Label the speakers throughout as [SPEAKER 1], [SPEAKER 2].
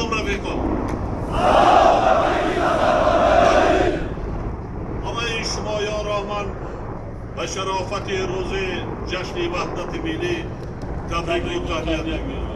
[SPEAKER 1] سلام رفیقان. همه شما یاران به شرافت روز جشن وحدت ملی تبریک و تهنیت میگویم.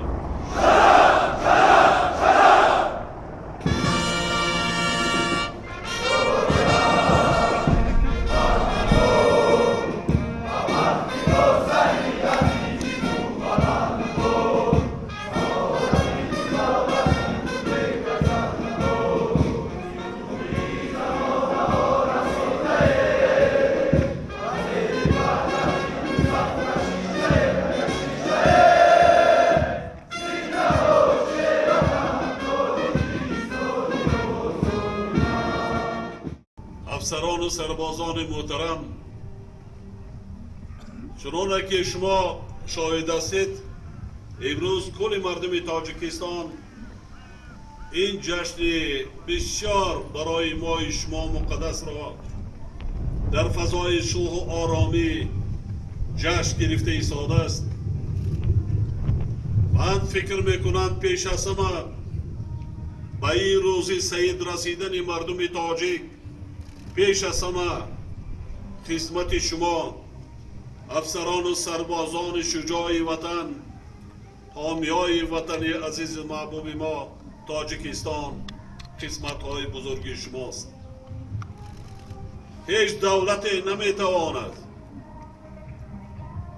[SPEAKER 1] افسران و سربازان محترم، چنانه که شما شاهد هستید، امروز کل مردم تاجیکستان این جشن بسیار برای ما شما مقدس را در فضای صلح و آرامی جشن گرفته ایستاده است. من فکر میکنم پیش از همه به این روز سعید رسیدن مردم تاجیک، پیش از همه خدمت شما افسران و سربازان شجاع وطن، حامیای وطن عزیز محبوب ما تاجیکستان، خدمت های بزرگ شماست. هیچ دولت نمیتواند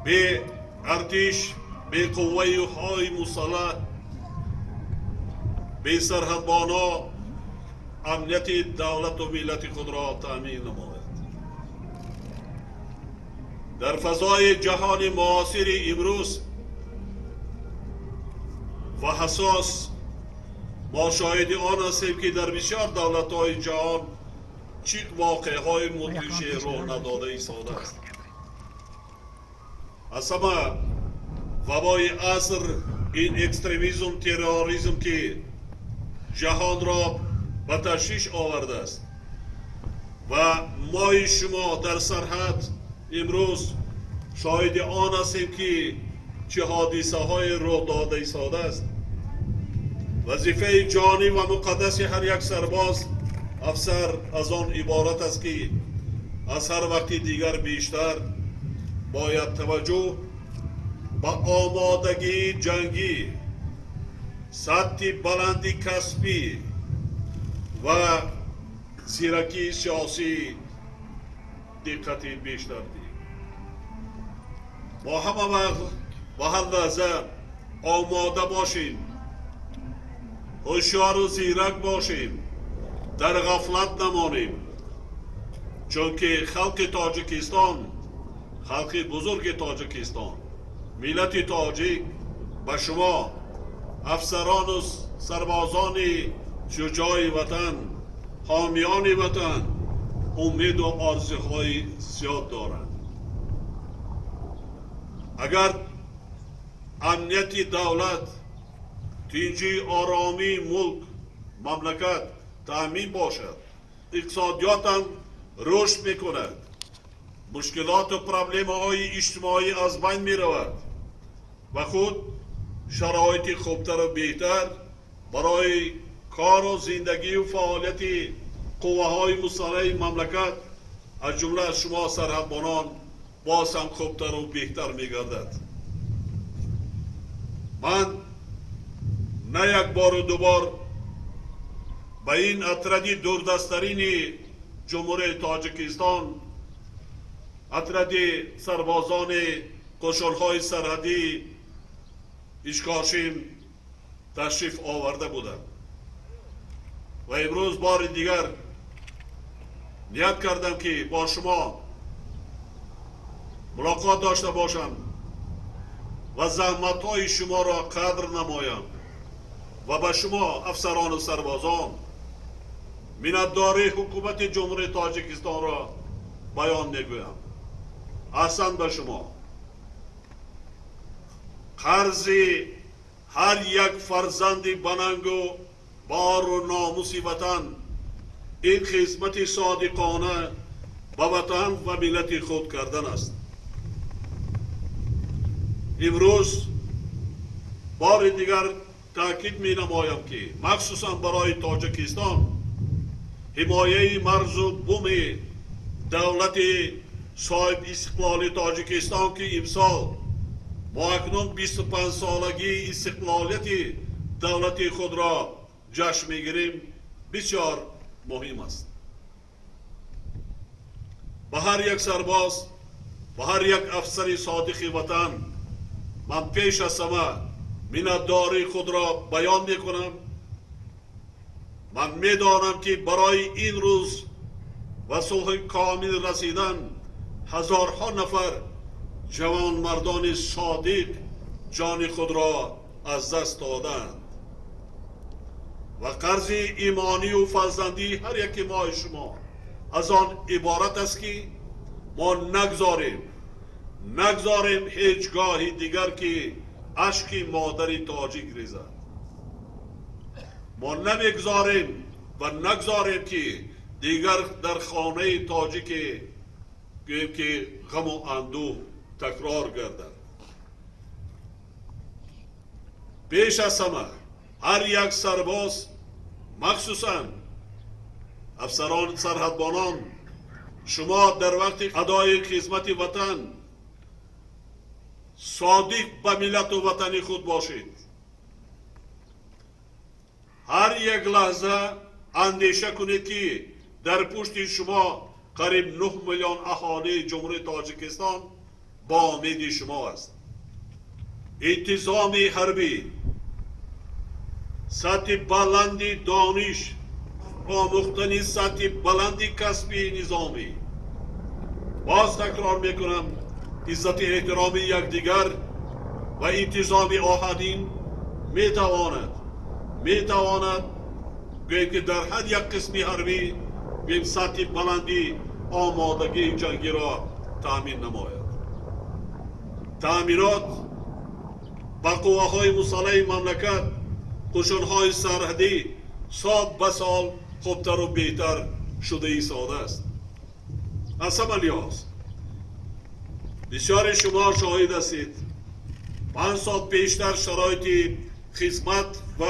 [SPEAKER 1] به ارتش، به قوه های مسلح، به سرحدبانا امنیت دولت و ملت خود را تأمین نماید. در فضای جهان معاصر امروز و حساس ما شاهد آن هستیم که در بسیار دولت‌های جهان چه واقعه‌های مدهش رخ نداده ایستاده است. از همه وبای عصر این اکستریمیسم، تروریسم که جهان را به تشویش آورده است و ما شما در سرحد امروز شاهد آن هستیم که چه حادثه های رخ داده ایستاده است. وظیفه جانی و مقدس هر یک سرباز افسر از آن عبارت است که از هر وقت دیگر بیشتر باید توجه به آمادگی جنگی، سطح بلندی کسبی و زیرکی سیاسی دقتی بیشتر دید. ما همه وقت و هر لحظه آماده باشیم، هوشیار و زیرک باشیم، در غفلت نمانیم، چون که خلق تاجیکستان، خلق بزرگ تاجیکستان، ملت تاجیک به شما افسران و سربازان شجاع وطن، حامیان وطن امید و آرزوهای زیاد دارند. اگر امنیت دولت، تنجی آرامی ملک، مملکت تأمین باشد، اقتصادیات هم رشد میکند، مشکلات و پرابلم های اجتماعی از بین می رود و خود شرایط خوبتر و بهتر برای کار و زندگی و فعالیت قوه های مسلح مملکت از جمله از شما سرحدبانان باز هم خوبتر و بهتر می گردد. من نه یک بار و دوبار به این اطردی دوردسترین جمهوری تاجیکستان، اطردی سربازان قشرهای سرحدی اشکاشیم تشریف آورده بودم و امروز بار دیگر نیت کردم که با شما ملاقات داشته باشم و زحمت های شما را قدر نمایم و به شما افسران و سربازان منتداری حکومت جمهوری تاجیکستان را بیان میگویم. احسان به شما. قرض هر یک فرزند بننگ و بار و ناموس وطن این خدمت صادقانه به وطن و ملت خود کردن است. امروز بار دیگر تأکید می نمایم که مخصوصا برای تاجیکستان حمایه مرز و بوم دولت صاحب استقلال تاجیکستان که امسال ما اکنون 25 سالگی استقلالیت دولت خود را جشن میگیریم بسیار مهم است. به هر یک سرباز، به هر یک افسر صادق وطن من پیش از همه منتداری خود را بیان میکنم. من میدانم که برای این روز و صلح کامل رسیدن هزارها نفر جوان مردان صادق جان خود را از دست دادند و قرض ایمانی و فرزندی هر یک ما شما از آن عبارت است که ما نگذاریم هیچگاه دیگر که اشک مادری تاجیک ریزد. ما نمیگذاریم و نگذاریم که دیگر در خانه تاجیک که غم و اندوه تکرار گردد. پیش از همه هر یک سرباز، مخصوصا افسران سرحدبانان، شما در وقت ادای خدمت وطن صادق به ملت و وطن خود باشید. هر یک لحظه اندیشه کنید که در پشت شما قریب 9 میلیون اهالی جمهوری تاجیکستان با امید شما است. انتظام حربی، سطح بلندی دانش، آموختن سطح بلندی کسبی نظامی. باز تکرار میکنم، عزت احترام یکدیگر و انتظام آهادین میتواند گوییم که در هر یک قسمی حربی گوییم سطح بلندی آمادگی جنگی را تأمین نماید. تأمینات با قواهای مسلح مملکت، قشونهای سرحدی سال به سال خوبتر و بهتر شده ایستاده است. از همه لحاظ بسیار شما شاهد هستید 5 سال پیشتر شرایط خدمت و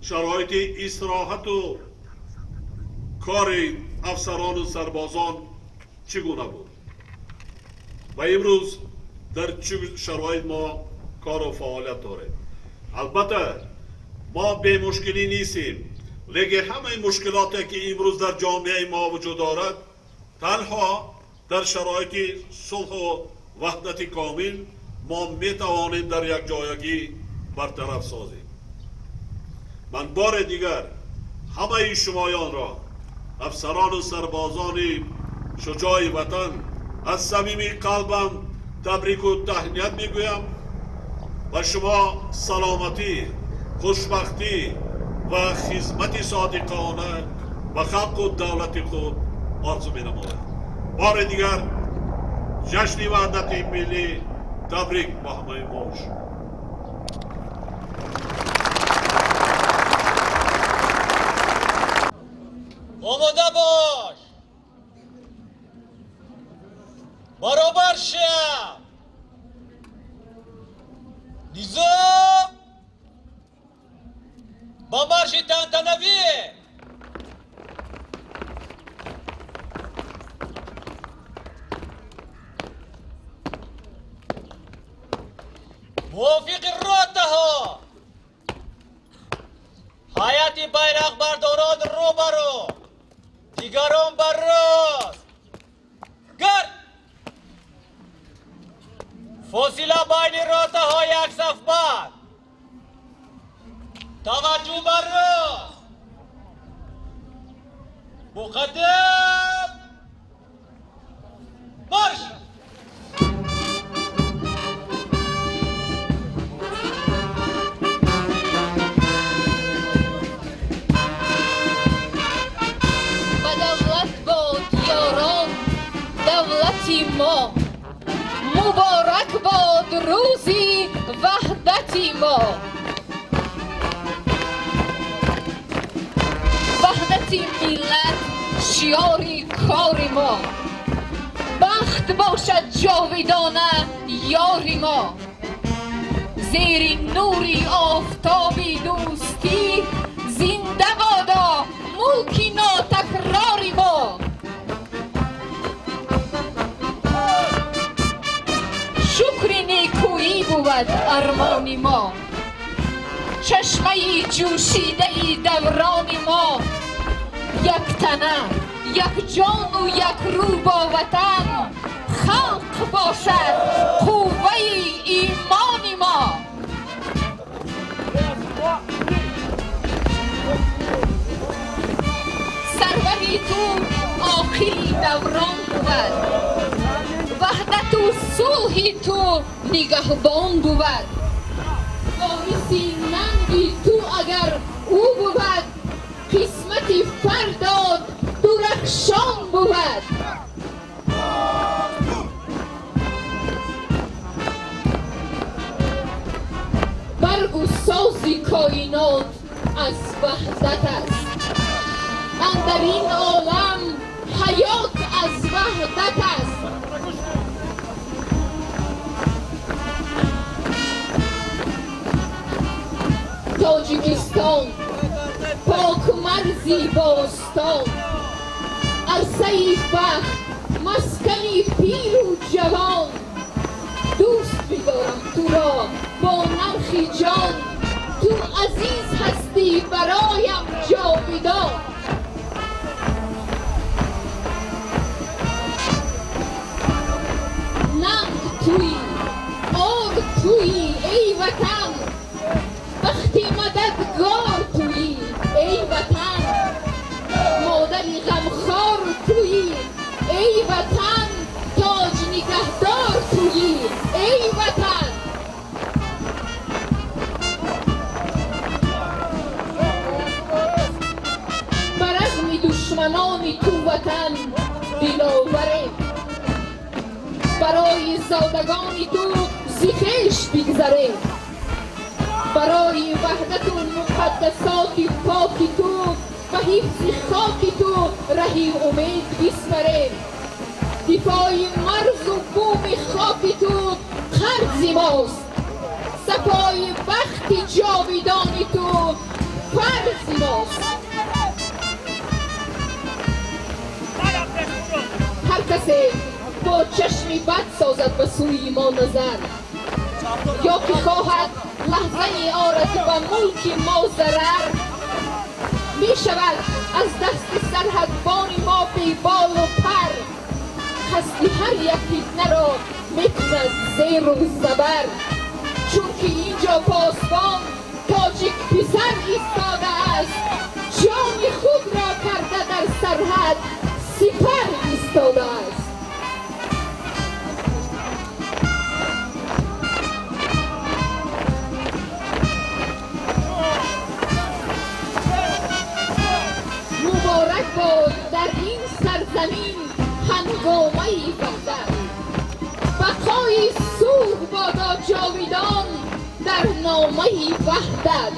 [SPEAKER 1] شرایط استراحت و کار افسران و سربازان چگونه بود و امروز در چه شرایط ما کار و فعالیت داریم. البته ما به مشکلی نیستیم، لیکن همه مشکلاتی که امروز در جامعه ما وجود دارد تنها در شرایط صلح و وحدت کامل ما میتوانیم در یک جایگی برطرف سازیم. من بار دیگر همه شمایان را، افسران و سربازان شجاع وطن، از صمیم قلبم تبریک و تهنیت میگویم و شما سلامتی، خوشبختی و خدمت صادقانه و خلق و دولت خود آرزو می‌نمایم. بار دیگر جشن وحدت ملی تبریک به همه ما.
[SPEAKER 2] آماده باش، برابر شو، نظام با مارش تنتنوی. موافق راته ها، حیات بیرق برداران رو برو، دیگران بر راست. گرد فاصله بین راته ها یک صف بر، توجه بر راست، مقدم مارش.
[SPEAKER 3] ما مبارک باد روزی وحدتی ما، وحدتی ملت شیاری کاری ما، بخت باشد جاویدانه یاری ما، زیر نوری آفتابی دوستی زنده بادا ملکی ناتکراری ما. شکر نیکویی بود ارمان ما، چشمه جوشیده دوران ما. یک تنه یک جان و یک رو با وطن، خلق باشد قوه ایمان ما. سروری تو آخری دوران بود، وحدت و صلح تو نگهبان بود. وارثی ننگی تو اگر او بود، قسمتی فرداد درخشان بود. برگ و سازی کائنات از وحدت است، اندر این عالم حیات از وحدت است. تاجیکستان پاک مرزی باستان، عرصه فخر مسکنی پیر و جوان. دوست می‌دارم تو را با نرخ جان، تو عزیز هستی برایم جاویدان. ننگ تویی آب تویی ای وطن، وقتی مددگار تویی ای وطن. مادری غمخوار تویی ای وطن، تاج نگهدار تویی ای وطن. بر عزم دشمنان تو وطن دلاوره، برای زادگان تو زیخش بگذره. برای وحدت و مقدسات پاک تو و حفظ خاک تو رهی امید بسپره. دفاع مرز و بوم خاک تو قرض ماست، صفای بخت جاویدان تو فرض ماست. هر کسی با چشمی بد سازد به سوی ما نظر، یا که خواهد لحظه آرد به ملک ما ضرر، می شود از دست سرهدبان ما بی بال و پر. قصد هر یک فتنه را می کند زیر و زبر، چون که اینجا پاسبان تاجیک پسر ایستاده است، جان خود را کرده در سرحد سپر ایستاده است. مبارک باد در این سرزمین هنگامه وحدت، بقای صلح بادا جاویدان در نامه وحدت.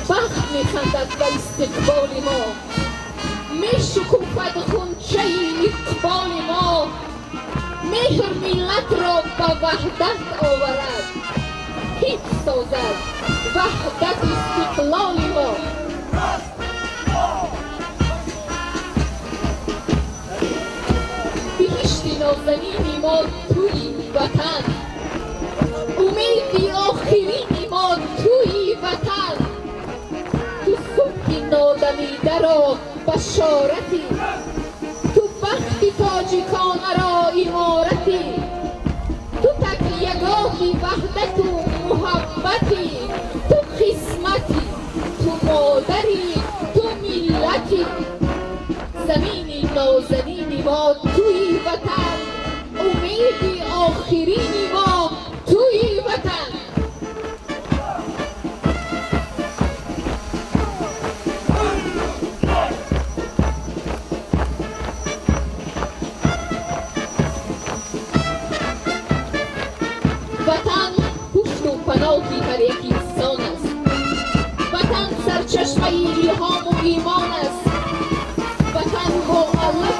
[SPEAKER 3] بخت میخندد به استقبال ما، میشکوفد غنچه اقبال ما. مهر ملت را به وحدت آورد، حفظ سازد وحدت استقلال ما. بهشت نازنین ما توی وطن، امید آخرین ما توی وطن. تو صبح نادمیده را بشارتی، تو بخت تاجیکانه را امارتی. تو تکیه‌گاهی وحدت و محبتی، تو قسمتی، تو مادری، تو ملتی. زمین نازنین ما توی وطن، امید آخرین ما توی وطن. وطن پشت و پناهی هر یک انسان است، وطن سرچشمه الهام و ایمان است. وطن با الله